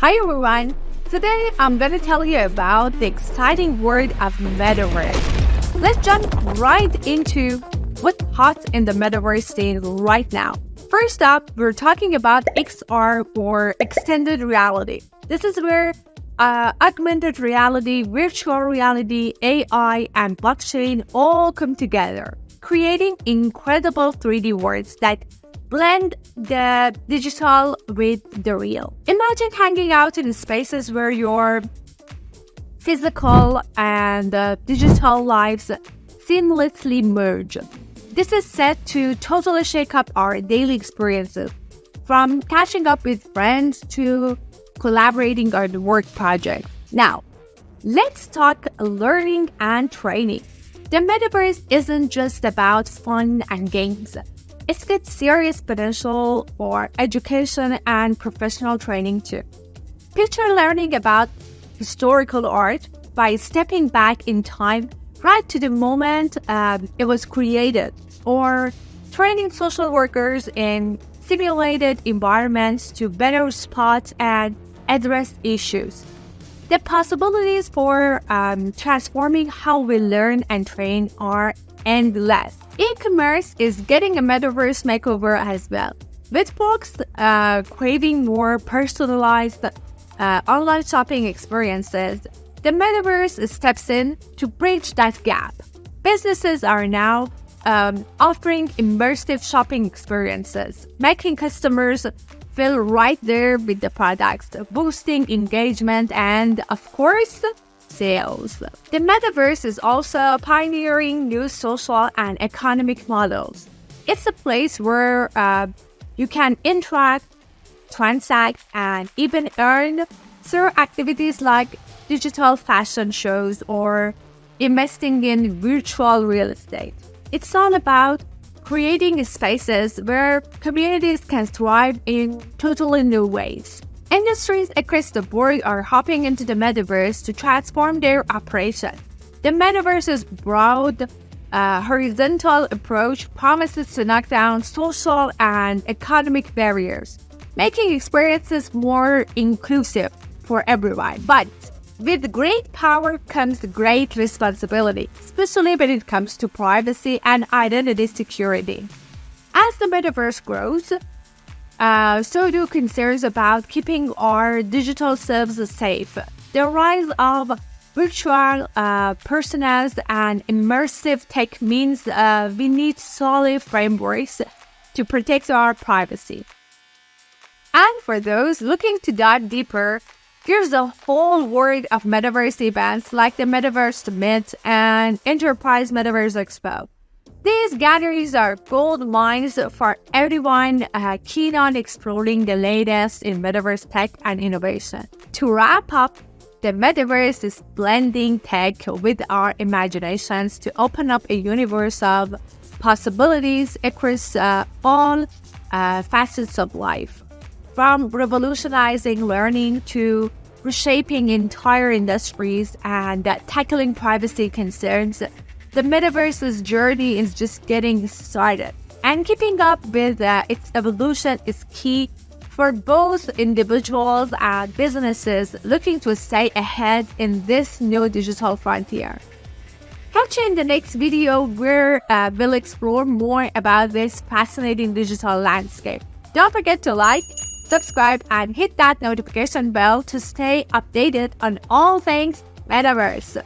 Hi everyone! Today I'm going to tell you about the exciting world of Metaverse. Let's jump right into what's hot in the Metaverse scene right now. First up, we're talking about XR or extended reality. This is where augmented reality, virtual reality, AI, and blockchain all come together, creating incredible 3D worlds that blend the digital with the real. Imagine hanging out in spaces where your physical and digital lives seamlessly merge. This is set to totally shake up our daily experiences, from catching up with friends to collaborating on work projects. Now, let's talk learning and training. The Metaverse isn't just about fun and games. It's got serious potential for education and professional training too. Picture learning about historical art by stepping back in time right to the moment it was created, or training social workers in simulated environments to better spot and address issues. The possibilities for transforming how we learn and train are endless. Ecommerce is getting a Metaverse makeover as well, with folks craving more personalized online shopping experiences. The Metaverse steps in to bridge that gap. Businesses are now offering immersive shopping experiences, making customers feel right there with the products, boosting engagement and, of course, sales. The Metaverse is also pioneering new social and economic models. It's a place where you can interact, transact, and even earn through activities like digital fashion shows or investing in virtual real estate. It's all about creating spaces where communities can thrive in totally new ways. Industries across the board are hopping into the Metaverse to transform their operation. The Metaverse's broad, horizontal approach promises to knock down social and economic barriers, making experiences more inclusive for everyone. But with great power comes great responsibility, especially when it comes to privacy and identity security. As the Metaverse grows, so do concerns about keeping our digital selves safe. The rise of virtual personas and immersive tech means we need solid frameworks to protect our privacy. And for those looking to dive deeper, here's a whole world of Metaverse events like the Metaverse Summit and Enterprise Metaverse Expo. These gatherings are gold mines for everyone keen on exploring the latest in Metaverse tech and innovation. To wrap up, the Metaverse is blending tech with our imaginations to open up a universe of possibilities across all facets of life. From revolutionizing learning to reshaping entire industries and tackling privacy concerns, the Metaverse's journey is just getting started. And keeping up with its evolution is key for both individuals and businesses looking to stay ahead in this new digital frontier. Catch you in the next video where we'll explore more about this fascinating digital landscape. Don't forget to like, subscribe, and hit that notification bell to stay updated on all things Metaverse.